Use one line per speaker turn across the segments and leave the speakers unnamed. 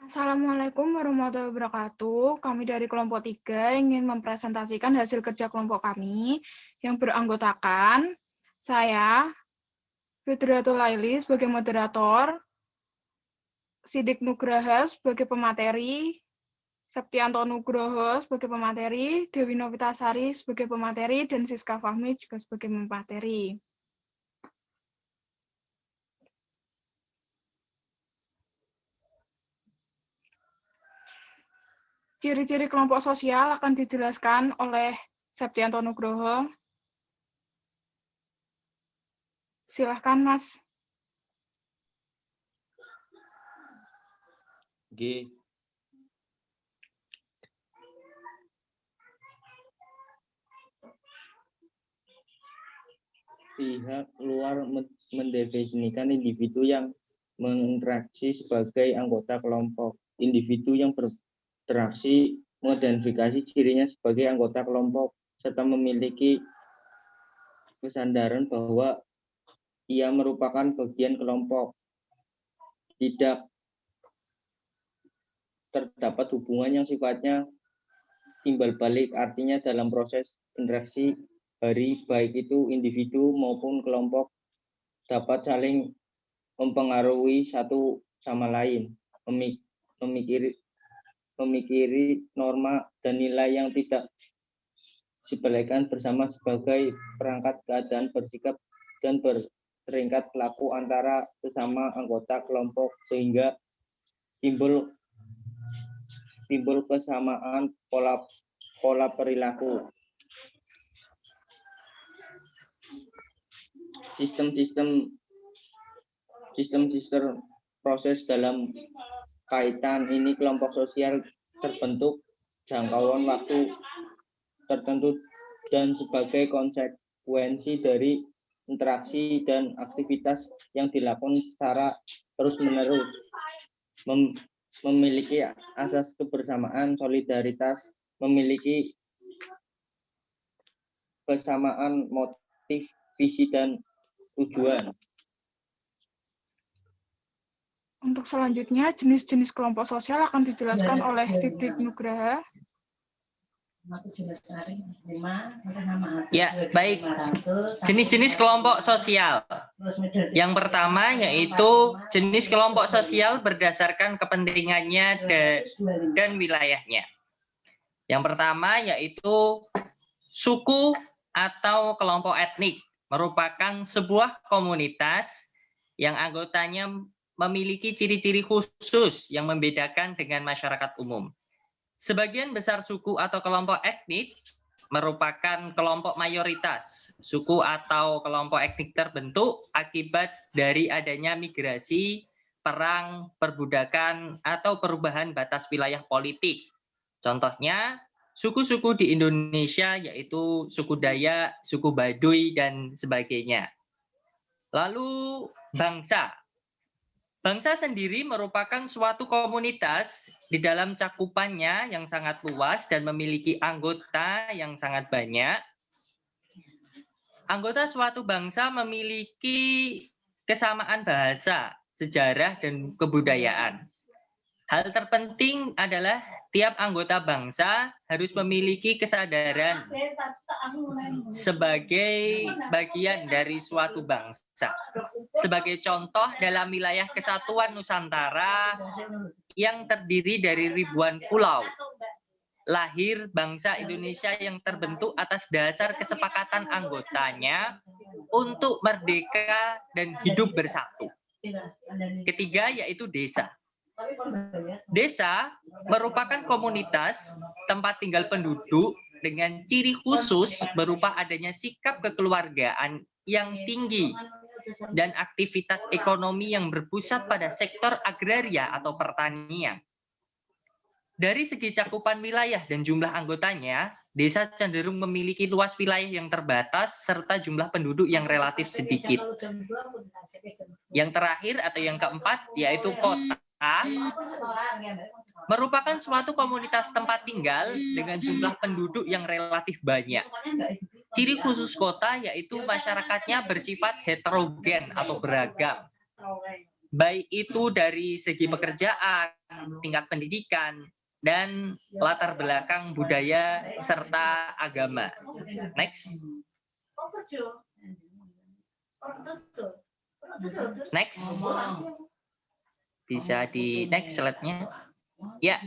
Assalamualaikum warahmatullahi wabarakatuh. Kami dari kelompok 3 ingin mempresentasikan hasil kerja kelompok kami yang beranggotakan saya, Fitriatul Laili sebagai moderator, Sidik Nugraha sebagai pemateri, Septianto Nugroho sebagai pemateri, Dewi Novitasari sebagai pemateri, dan Siska Fahmi juga sebagai pemateri. Ciri-ciri kelompok sosial akan dijelaskan oleh Septianto Nugroho. Silahkan, Mas.
G. Pihak luar mendefinisikan individu yang menginteraksi sebagai anggota kelompok. Individu yang berinteraksi mengidentifikasi cirinya sebagai anggota kelompok serta memiliki kesadaran bahwa ia merupakan bagian kelompok. Tidak terdapat hubungan yang sifatnya timbal balik, artinya dalam proses interaksi hari baik itu individu maupun kelompok dapat saling mempengaruhi satu sama lain, memikiri norma dan nilai yang tidak sepelekan bersama sebagai perangkat keadaan bersikap dan bertingkat laku antara sesama anggota kelompok sehingga timbul kesamaan pola perilaku. Sistem proses dalam kaitan ini kelompok sosial terbentuk jangkauan waktu tertentu dan sebagai konsekuensi dari interaksi dan aktivitas yang dilakukan secara terus-menerus, memiliki asas kebersamaan, solidaritas, memiliki kesamaan motif, visi, dan tujuan.
Untuk selanjutnya, jenis-jenis kelompok sosial akan dijelaskan oleh Sidik Nugraha.
Ya, baik. Jenis-jenis kelompok sosial. Yang pertama yaitu jenis kelompok sosial berdasarkan kepentingannya dan wilayahnya. Yang pertama yaitu suku atau kelompok etnik, merupakan sebuah komunitas yang anggotanya memiliki ciri-ciri khusus yang membedakan dengan masyarakat umum. Sebagian besar suku atau kelompok etnik merupakan kelompok mayoritas. Suku atau kelompok etnik terbentuk akibat dari adanya migrasi, perang, perbudakan, atau perubahan batas wilayah politik. Contohnya, suku-suku di Indonesia yaitu suku Dayak, suku Baduy, dan sebagainya. Lalu bangsa. Bangsa sendiri merupakan suatu komunitas di dalam cakupannya yang sangat luas dan memiliki anggota yang sangat banyak. Anggota suatu bangsa memiliki kesamaan bahasa, sejarah, dan kebudayaan. Hal terpenting adalah tiap anggota bangsa harus memiliki kesadaran sebagai bagian dari suatu bangsa. Sebagai contoh, dalam wilayah kesatuan Nusantara yang terdiri dari ribuan pulau, lahir bangsa Indonesia yang terbentuk atas dasar kesepakatan anggotanya untuk merdeka dan hidup bersatu. Ketiga yaitu desa. Desa merupakan komunitas tempat tinggal penduduk dengan ciri khusus berupa adanya sikap kekeluargaan yang tinggi dan aktivitas ekonomi yang berpusat pada sektor agraria atau pertanian. Dari segi cakupan wilayah dan jumlah anggotanya, desa cenderung memiliki luas wilayah yang terbatas serta jumlah penduduk yang relatif sedikit. Yang terakhir atau yang keempat yaitu kota, merupakan suatu komunitas tempat tinggal dengan jumlah penduduk yang relatif banyak. Ciri khusus kota yaitu masyarakatnya bersifat heterogen atau beragam. Baik itu dari segi pekerjaan, tingkat pendidikan, dan latar belakang budaya serta agama. Next. Next. Bisa di next slide-nya. Ya.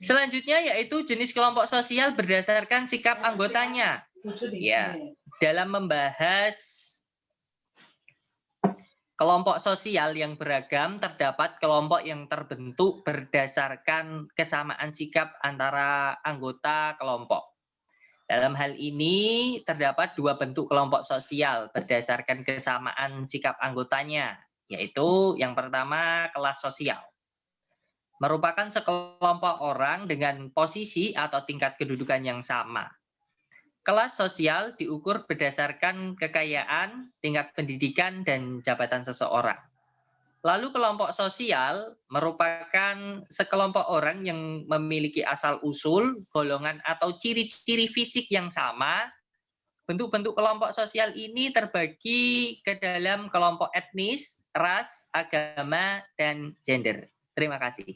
Selanjutnya yaitu jenis kelompok sosial berdasarkan sikap anggotanya. Ya, dalam membahas kelompok sosial yang beragam, terdapat kelompok yang terbentuk berdasarkan kesamaan sikap antara anggota kelompok. Dalam hal ini, terdapat dua bentuk kelompok sosial berdasarkan kesamaan sikap anggotanya, yaitu yang pertama kelas sosial. Merupakan sekelompok orang dengan posisi atau tingkat kedudukan yang sama. Kelas sosial diukur berdasarkan kekayaan, tingkat pendidikan, dan jabatan seseorang. Lalu kelompok sosial merupakan sekelompok orang yang memiliki asal-usul, golongan, atau ciri-ciri fisik yang sama. Bentuk-bentuk kelompok sosial ini terbagi ke dalam kelompok etnis, ras, agama, dan gender. Terima kasih.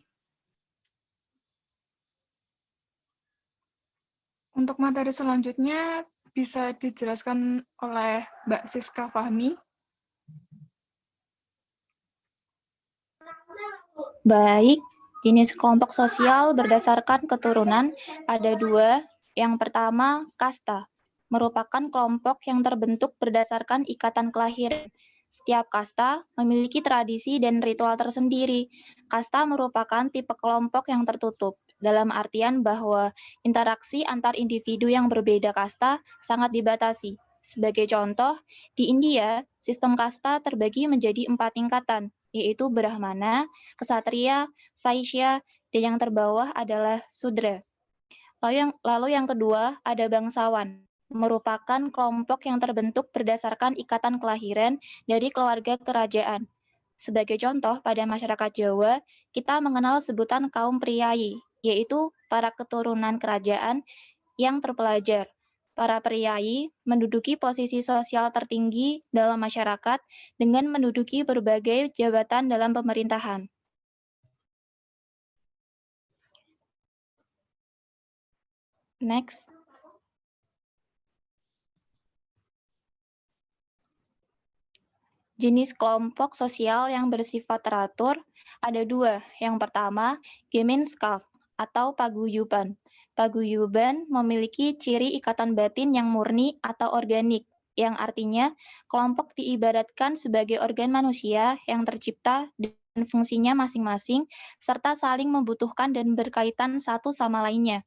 Untuk materi selanjutnya bisa dijelaskan oleh Mbak Siska Fahmi.
Baik, jenis kelompok sosial berdasarkan keturunan ada dua. Yang pertama, kasta, merupakan kelompok yang terbentuk berdasarkan ikatan kelahiran. Setiap kasta memiliki tradisi dan ritual tersendiri. Kasta merupakan tipe kelompok yang tertutup, dalam artian bahwa interaksi antar individu yang berbeda kasta sangat dibatasi. Sebagai contoh, di India, sistem kasta terbagi menjadi 4 tingkatan, yaitu Brahmana, Ksatria, Vaishya, dan yang terbawah adalah Sudra. Lalu yang kedua ada bangsawan, merupakan kelompok yang terbentuk berdasarkan ikatan kelahiran dari keluarga kerajaan. Sebagai contoh, pada masyarakat Jawa, kita mengenal sebutan kaum priyayi, yaitu para keturunan kerajaan yang terpelajar. Para priyayi menduduki posisi sosial tertinggi dalam masyarakat dengan menduduki berbagai jabatan dalam pemerintahan. Next. Jenis kelompok sosial yang bersifat teratur ada dua. Yang pertama, Gemeinschaft atau paguyuban. Paguyuban memiliki ciri ikatan batin yang murni atau organik, yang artinya kelompok diibaratkan sebagai organ manusia yang tercipta dan fungsinya masing-masing, serta saling membutuhkan dan berkaitan satu sama lainnya.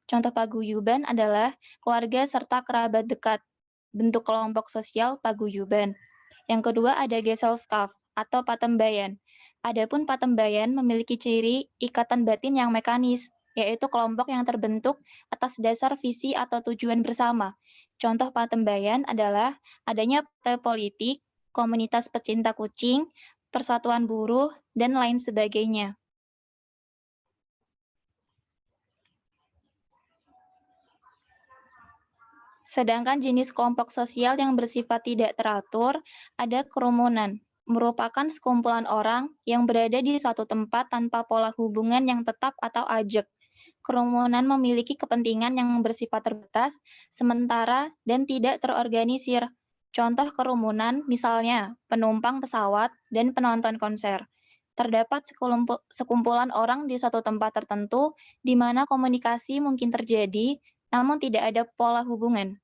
Contoh paguyuban adalah keluarga serta kerabat dekat, bentuk kelompok sosial paguyuban. Yang kedua ada Gesellschaft atau patembayan. Adapun patembayan memiliki ciri ikatan batin yang mekanis, yaitu kelompok yang terbentuk atas dasar visi atau tujuan bersama. Contoh patembayan adalah adanya partai politik, komunitas pecinta kucing, persatuan buruh, dan lain sebagainya. Sedangkan jenis kelompok sosial yang bersifat tidak teratur ada kerumunan, merupakan sekumpulan orang yang berada di suatu tempat tanpa pola hubungan yang tetap atau ajak. Kerumunan memiliki kepentingan yang bersifat terbatas, sementara, dan tidak terorganisir. Contoh kerumunan misalnya penumpang pesawat dan penonton konser. Terdapat sekumpulan orang di suatu tempat tertentu di mana komunikasi mungkin terjadi, namun tidak ada pola hubungan.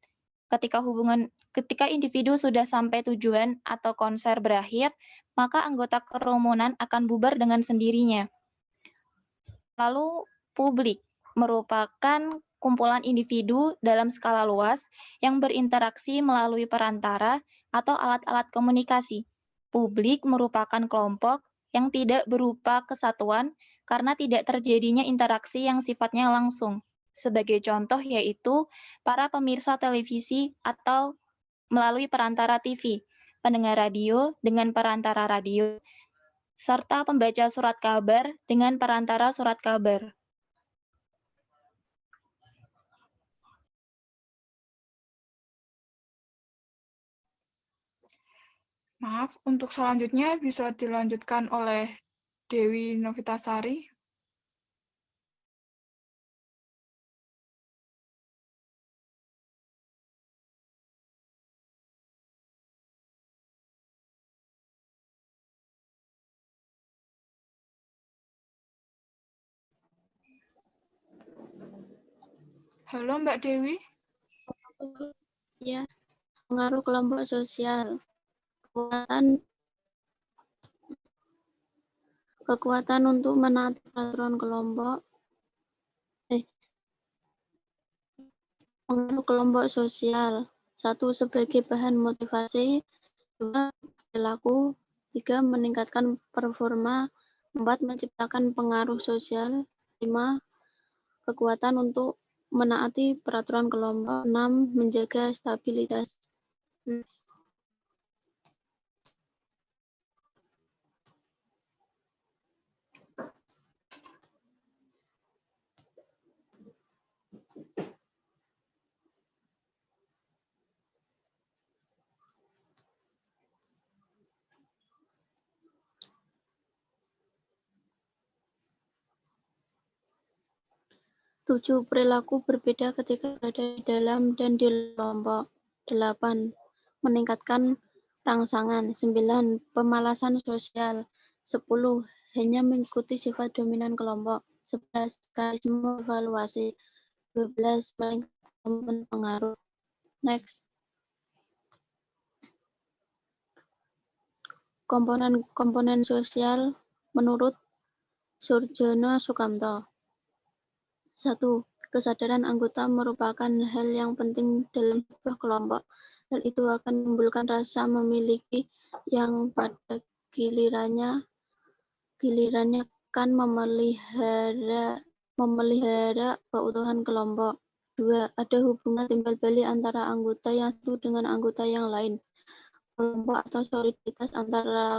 Ketika individu sudah sampai tujuan atau konser berakhir, maka anggota kerumunan akan bubar dengan sendirinya. Lalu publik merupakan kumpulan individu dalam skala luas yang berinteraksi melalui perantara atau alat-alat komunikasi. Publik merupakan kelompok yang tidak berupa kesatuan karena tidak terjadinya interaksi yang sifatnya langsung. Sebagai contoh yaitu para pemirsa televisi atau melalui perantara TV, pendengar radio dengan perantara radio, serta pembaca surat kabar dengan perantara surat kabar.
Maaf, untuk selanjutnya bisa dilanjutkan oleh Dewi Novitasari. Halo Mbak Dewi.
Ya, pengaruh kelompok sosial. Kekuatan untuk menaati peraturan kelompok. Pengaruh kelompok sosial. 1. Sebagai bahan motivasi. 2. Perilaku. 3. Meningkatkan performa. 4. Menciptakan pengaruh sosial. 5. Kekuatan untuk menaati peraturan kelompok. 6. Menjaga stabilitas. Tujuh, perilaku berbeda ketika berada di dalam dan di kelompok. 8. Meningkatkan rangsangan. 9. Pemalasan sosial. 10. Hanya mengikuti sifat dominan kelompok. 11. Mekanisme evaluasi. 12. Meningkatkan pengaruh. Next. Komponen sosial menurut Surjono Sukamto. 1. Kesadaran anggota merupakan hal yang penting dalam sebuah kelompok. Hal itu akan menimbulkan rasa memiliki yang pada gilirannya akan memelihara keutuhan kelompok. 2. Ada hubungan timbal balik antara anggota yang satu dengan anggota yang lain. Kelompok atau soliditas antara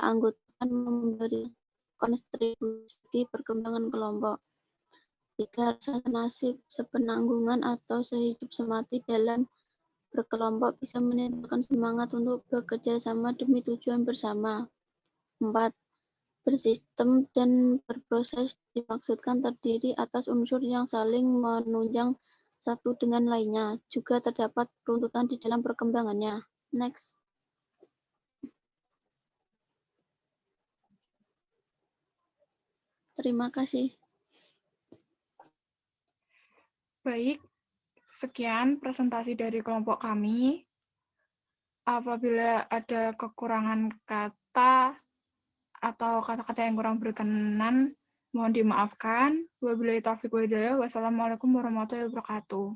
anggota akan memberi kontribusi perkembangan kelompok. 3. Rasa nasib, sepenanggungan atau sehidup semati dalam berkelompok bisa menimbulkan semangat untuk bekerja sama demi tujuan bersama. 4. Bersistem dan berproses dimaksudkan terdiri atas unsur yang saling menunjang satu dengan lainnya. Juga terdapat runtutan di dalam perkembangannya. Next. Terima kasih.
Baik, sekian presentasi dari kelompok kami. Apabila ada kekurangan kata atau kata-kata yang kurang berkenan, mohon dimaafkan. Wabillahi taufiq wal hidayah. Wassalamualaikum warahmatullahi wabarakatuh.